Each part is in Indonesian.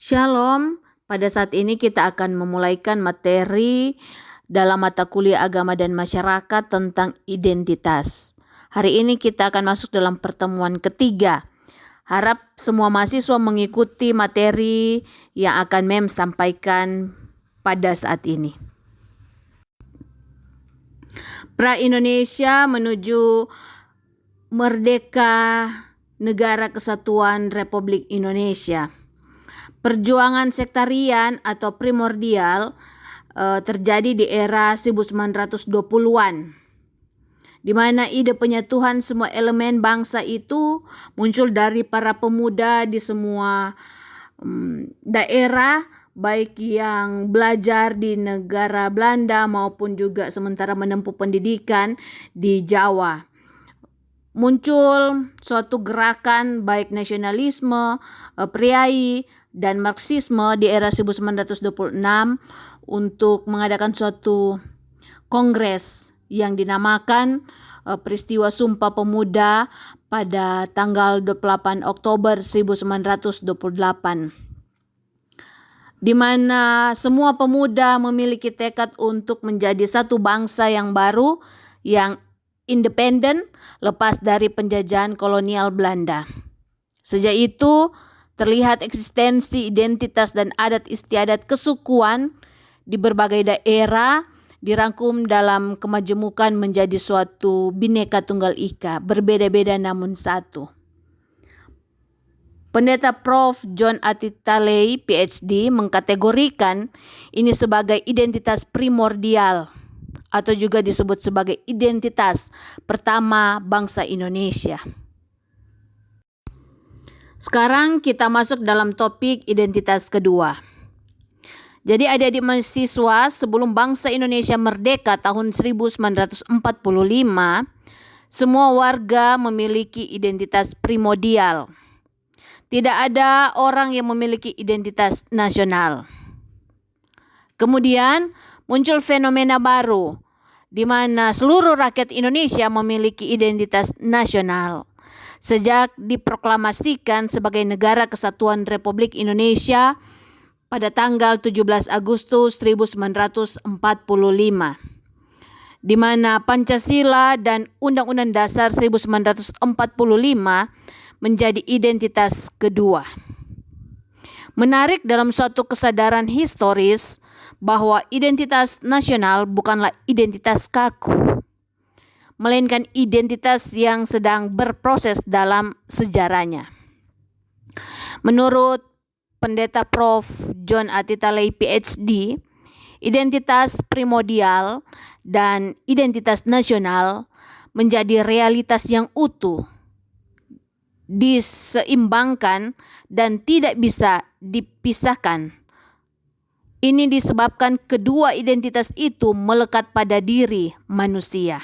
Shalom, pada saat ini kita akan memulaikan materi dalam mata kuliah agama dan masyarakat tentang identitas. Hari ini kita akan masuk dalam pertemuan ketiga. Harap semua mahasiswa mengikuti materi yang akan Mem sampaikan pada saat ini. Pra-Indonesia menuju merdeka Negara Kesatuan Republik Indonesia. Perjuangan sektarian atau primordial terjadi di era 1920-an, di mana ide penyatuan semua elemen bangsa itu muncul dari para pemuda di semua daerah, baik yang belajar di negara Belanda maupun juga sementara menempuh pendidikan di Jawa. Muncul suatu gerakan baik nasionalisme, priai, dan Marxisme di era 1926 untuk mengadakan suatu kongres yang dinamakan peristiwa Sumpah Pemuda pada tanggal 28 Oktober 1928, di mana semua pemuda memiliki tekad untuk menjadi satu bangsa yang baru, yang independen, lepas dari penjajahan kolonial Belanda. Sejak itu, terlihat eksistensi identitas dan adat istiadat kesukuan di berbagai daerah dirangkum dalam kemajemukan menjadi suatu Bhinneka Tunggal Ika, berbeda-beda namun satu. Pendeta Prof. John Atitalei, PhD, mengkategorikan ini sebagai identitas primordial atau juga disebut sebagai identitas pertama bangsa Indonesia. Sekarang kita masuk dalam topik identitas kedua. Jadi adik-adik mahasiswa, sebelum bangsa Indonesia merdeka tahun 1945, semua warga memiliki identitas primordial. Tidak ada orang yang memiliki identitas nasional. Kemudian muncul fenomena baru, di mana seluruh rakyat Indonesia memiliki identitas nasional. Sejak diproklamasikan sebagai Negara Kesatuan Republik Indonesia pada tanggal 17 Agustus 1945, di mana Pancasila dan Undang-Undang Dasar 1945 menjadi identitas kedua. Menarik dalam suatu kesadaran historis bahwa identitas nasional bukanlah identitas kaku, melainkan identitas yang sedang berproses dalam sejarahnya. Menurut Pendeta Prof. John Atitalei, PhD, identitas primordial dan identitas nasional menjadi realitas yang utuh, diseimbangkan, dan tidak bisa dipisahkan. Ini disebabkan kedua identitas itu melekat pada diri manusia.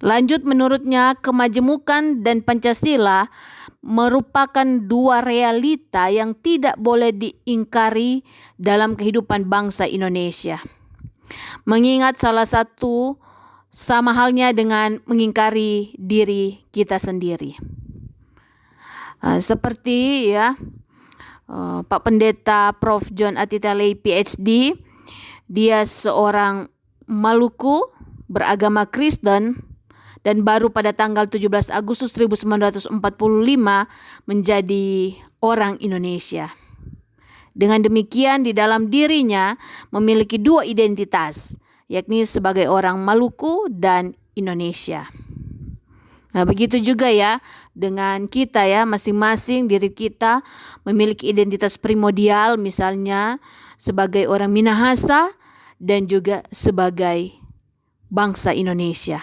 Lanjut, menurutnya, kemajemukan dan Pancasila merupakan dua realita yang tidak boleh diingkari dalam kehidupan bangsa Indonesia. Mengingat salah satu sama halnya dengan mengingkari diri kita sendiri. Seperti Pak Pendeta Prof. John Atitalei, PhD, dia seorang Maluku beragama Kristen dan baru pada tanggal 17 Agustus 1945 menjadi orang Indonesia. Dengan demikian, di dalam dirinya memiliki dua identitas, yakni sebagai orang Maluku dan Indonesia. Nah, begitu juga dengan kita masing-masing diri kita memiliki identitas primordial, misalnya sebagai orang Minahasa dan juga sebagai bangsa Indonesia.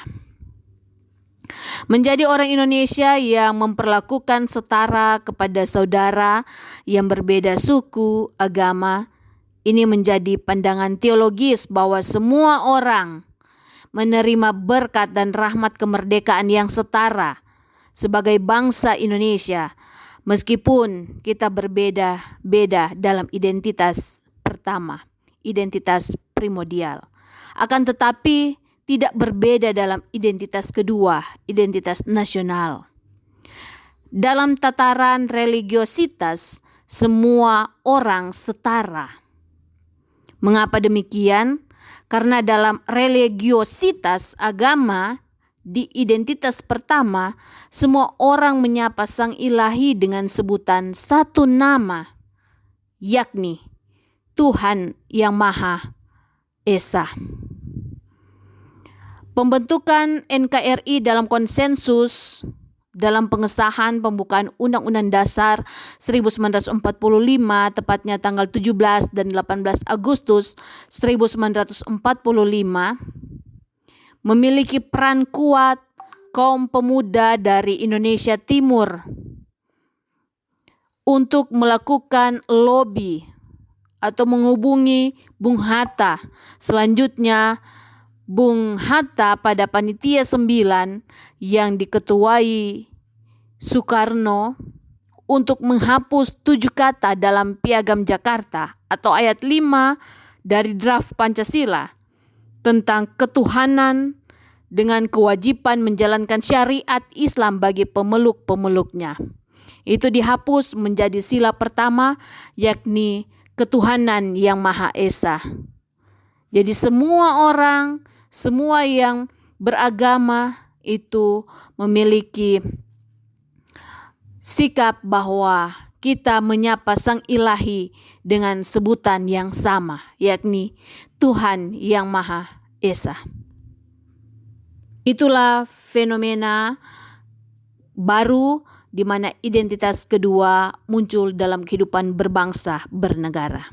Menjadi orang Indonesia yang memperlakukan setara kepada saudara yang berbeda suku, agama, ini menjadi pandangan teologis bahwa semua orang menerima berkat dan rahmat kemerdekaan yang setara sebagai bangsa Indonesia, meskipun kita berbeda-beda dalam identitas pertama, identitas primordial. Akan tetapi tidak berbeda dalam identitas kedua, identitas nasional. Dalam tataran religiositas, semua orang setara. Mengapa demikian? Karena dalam religiositas agama, di identitas pertama, semua orang menyapa Sang Ilahi dengan sebutan satu nama, yakni Tuhan Yang Maha Esa. Pembentukan NKRI dalam konsensus dalam pengesahan pembukaan Undang-Undang Dasar 1945 tepatnya tanggal 17 dan 18 Agustus 1945 memiliki peran kuat kaum pemuda dari Indonesia Timur untuk melakukan lobby atau menghubungi Bung Hatta. Selanjutnya Bung Hatta pada Panitia 9 yang diketuai Soekarno untuk menghapus 7 kata dalam Piagam Jakarta atau ayat 5 dari draft Pancasila tentang ketuhanan dengan kewajiban menjalankan syariat Islam bagi pemeluk-pemeluknya. Itu dihapus menjadi sila pertama, yakni ketuhanan yang Maha Esa. Jadi semua orang, semua yang beragama itu memiliki sikap bahwa kita menyapa Sang Ilahi dengan sebutan yang sama, yakni Tuhan Yang Maha Esa. Itulah fenomena baru di mana identitas kedua muncul dalam kehidupan berbangsa bernegara.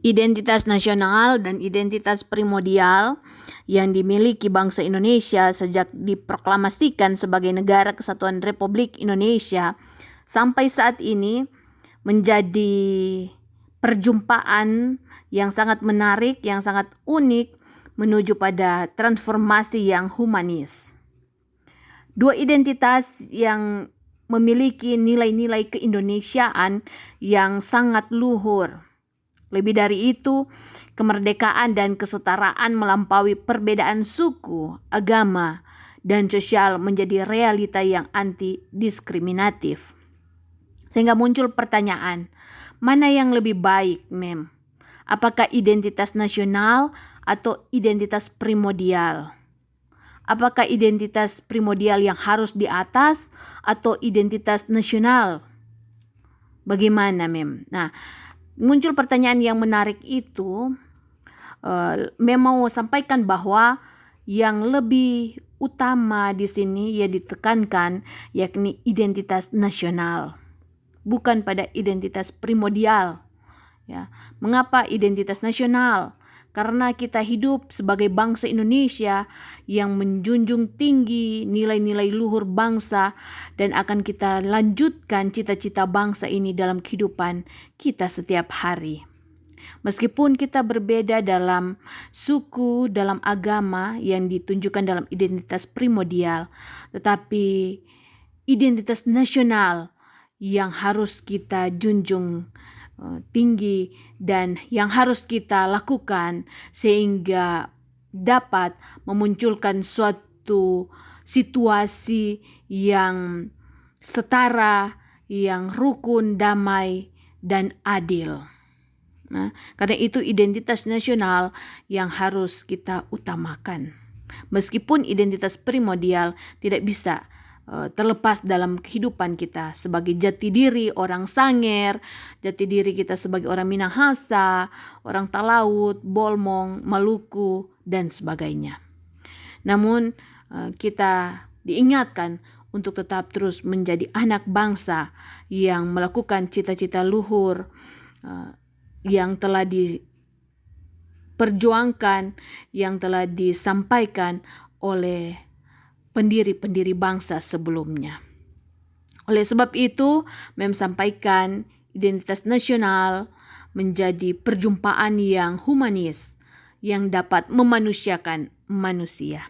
Identitas nasional dan identitas primordial yang dimiliki bangsa Indonesia sejak diproklamasikan sebagai Negara Kesatuan Republik Indonesia sampai saat ini menjadi perjumpaan yang sangat menarik, yang sangat unik menuju pada transformasi yang humanis. Dua identitas yang memiliki nilai-nilai keindonesiaan yang sangat luhur. Lebih dari itu, kemerdekaan dan kesetaraan melampaui perbedaan suku, agama, dan sosial menjadi realita yang anti-diskriminatif. Sehingga muncul pertanyaan, mana yang lebih baik, Mem? Apakah identitas nasional atau identitas primordial? Apakah identitas primordial yang harus di atas atau identitas nasional? Bagaimana, Mem? Nah, muncul pertanyaan yang menarik itu, memang sampaikan bahwa yang lebih utama di sini ya ditekankan yakni identitas nasional, bukan pada identitas primordial. Ya, mengapa identitas nasional? Karena kita hidup sebagai bangsa Indonesia yang menjunjung tinggi nilai-nilai luhur bangsa dan akan kita lanjutkan cita-cita bangsa ini dalam kehidupan kita setiap hari. Meskipun kita berbeda dalam suku, dalam agama yang ditunjukkan dalam identitas primordial, tetapi identitas nasional yang harus kita junjung tinggi dan yang harus kita lakukan sehingga dapat memunculkan suatu situasi yang setara, yang rukun, damai, dan adil. Nah, karena itu identitas nasional yang harus kita utamakan. Meskipun identitas primordial tidak bisa terlepas dalam kehidupan kita sebagai jati diri orang Sangir, jati diri kita sebagai orang Minahasa, orang Talaut, Bolmong, Maluku, dan sebagainya. Namun kita diingatkan untuk tetap terus menjadi anak bangsa yang melakukan cita-cita luhur yang telah diperjuangkan, yang telah disampaikan oleh pendiri-pendiri bangsa sebelumnya. Oleh sebab itu, Mem sampaikan identitas nasional menjadi perjumpaan yang humanis yang dapat memanusiakan manusia.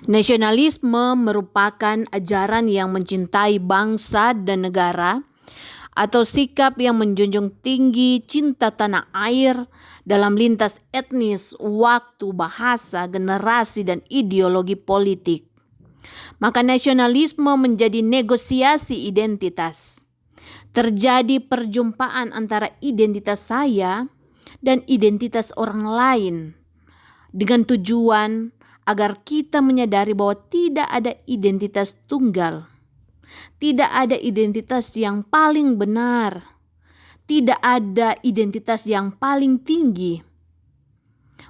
Nasionalisme merupakan ajaran yang mencintai bangsa dan negara atau sikap yang menjunjung tinggi cinta tanah air dalam lintas etnis, waktu, bahasa, generasi, dan ideologi politik. Maka nasionalisme menjadi negosiasi identitas. Terjadi perjumpaan antara identitas saya dan identitas orang lain dengan tujuan agar kita menyadari bahwa tidak ada identitas tunggal. Tidak ada identitas yang paling benar. Tidak ada identitas yang paling tinggi.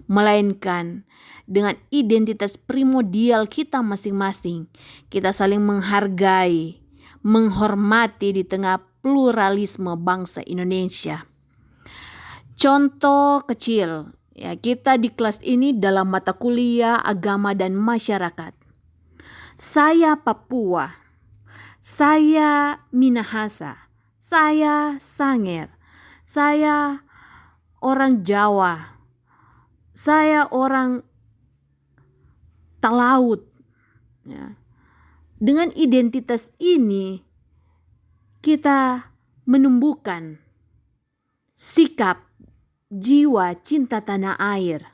Melainkan dengan identitas primordial kita masing-masing, kita saling menghargai, menghormati di tengah pluralisme bangsa Indonesia. Contoh kecil, ya, kita di kelas ini dalam mata kuliah agama dan masyarakat. Saya Papua, saya Minahasa, saya Sangir, saya orang Jawa, saya orang Talaut. Ya. Dengan identitas ini kita menumbuhkan sikap jiwa cinta tanah air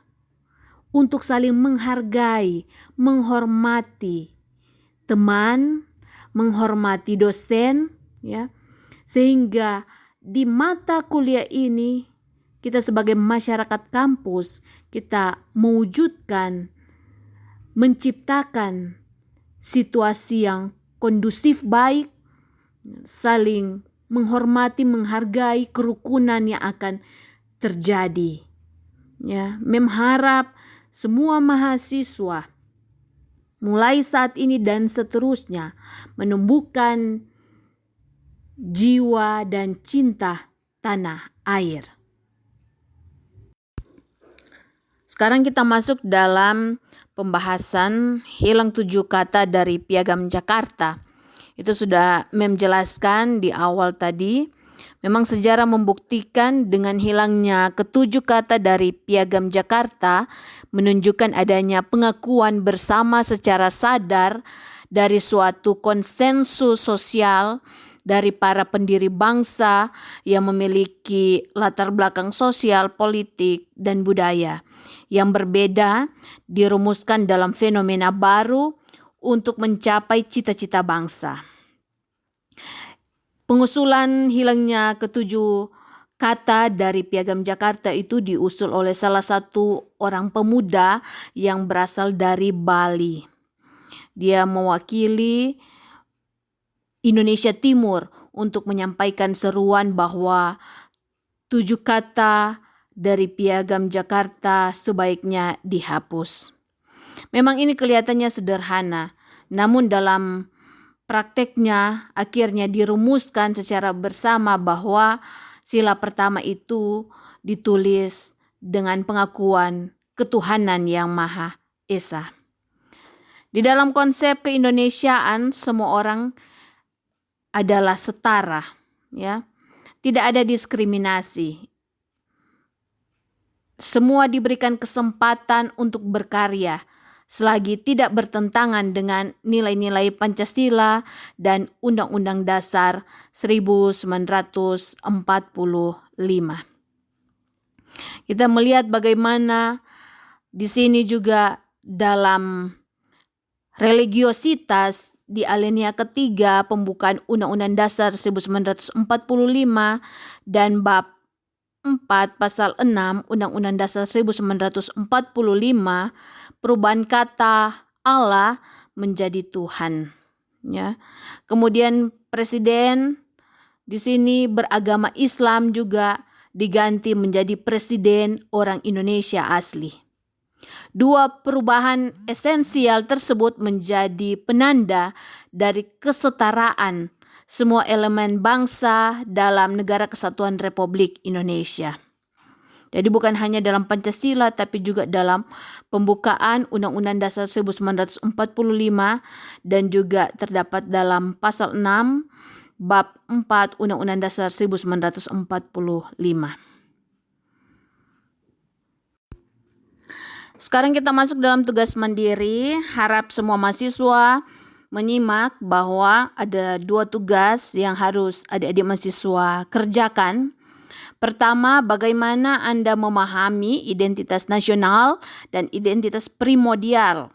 untuk saling menghargai, menghormati teman, menghormati dosen, ya. Sehingga di mata kuliah ini kita sebagai masyarakat kampus, kita mewujudkan, menciptakan situasi yang kondusif baik, saling menghormati, menghargai kerukunan yang akan terjadi. Ya, mengharap semua mahasiswa mulai saat ini dan seterusnya menumbuhkan jiwa dan cinta tanah air. Sekarang kita masuk dalam pembahasan hilang 7 kata dari Piagam Jakarta. Itu sudah menjelaskan di awal tadi. Memang sejarah membuktikan dengan hilangnya ke-7 kata dari Piagam Jakarta menunjukkan adanya pengakuan bersama secara sadar dari suatu konsensus sosial dari para pendiri bangsa yang memiliki latar belakang sosial, politik, dan budaya yang berbeda dirumuskan dalam fenomena baru untuk mencapai cita-cita bangsa. Pengusulan hilangnya ke-7 kata dari Piagam Jakarta itu diusul oleh salah satu orang pemuda yang berasal dari Bali. Dia mewakili Indonesia Timur untuk menyampaikan seruan bahwa 7 kata dari Piagam Jakarta sebaiknya dihapus. Memang ini kelihatannya sederhana, namun dalam prakteknya akhirnya dirumuskan secara bersama bahwa sila pertama itu ditulis dengan pengakuan ketuhanan yang Maha Esa. Di dalam konsep keindonesiaan semua orang adalah setara, ya. Tidak ada diskriminasi. Semua diberikan kesempatan untuk berkarya selagi tidak bertentangan dengan nilai-nilai Pancasila dan Undang-Undang Dasar 1945. Kita melihat bagaimana di sini juga dalam religiositas di alinea ketiga pembukaan Undang-Undang Dasar 1945 dan bab 4 pasal 6 Undang-Undang Dasar 1945 perubahan kata Allah menjadi Tuhan, ya. Kemudian presiden di sini beragama Islam juga diganti menjadi presiden orang Indonesia asli. 2 perubahan esensial tersebut menjadi penanda dari kesetaraan semua elemen bangsa dalam Negara Kesatuan Republik Indonesia. Jadi bukan hanya dalam Pancasila tapi juga dalam pembukaan Undang-Undang Dasar 1945 dan juga terdapat dalam pasal 6 bab 4 Undang-Undang Dasar 1945. Sekarang kita masuk dalam tugas mandiri. Harap semua mahasiswa menyimak bahwa ada 2 tugas yang harus adik-adik mahasiswa kerjakan. Pertama, bagaimana Anda memahami identitas nasional dan identitas primordial.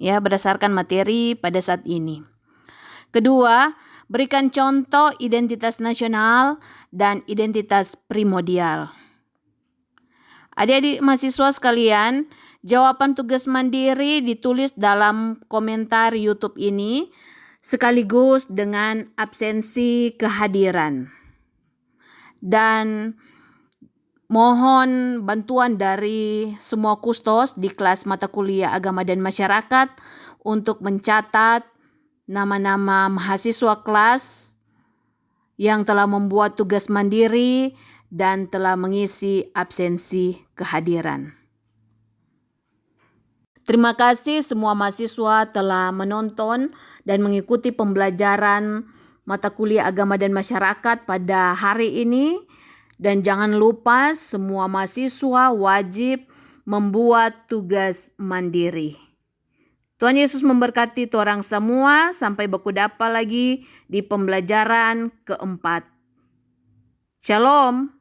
ya, berdasarkan materi pada saat ini. Kedua, berikan contoh identitas nasional dan identitas primordial. Adik-adik mahasiswa sekalian, jawaban tugas mandiri ditulis dalam komentar YouTube ini sekaligus dengan absensi kehadiran. Dan mohon bantuan dari semua kustos di kelas mata kuliah agama dan masyarakat untuk mencatat nama-nama mahasiswa kelas yang telah membuat tugas mandiri dan telah mengisi absensi kehadiran. Terima kasih semua mahasiswa telah menonton dan mengikuti pembelajaran mata kuliah agama dan masyarakat pada hari ini. Dan jangan lupa semua mahasiswa wajib membuat tugas mandiri. Tuhan Yesus memberkati orang semua. Sampai baku dapa lagi di pembelajaran keempat. Shalom.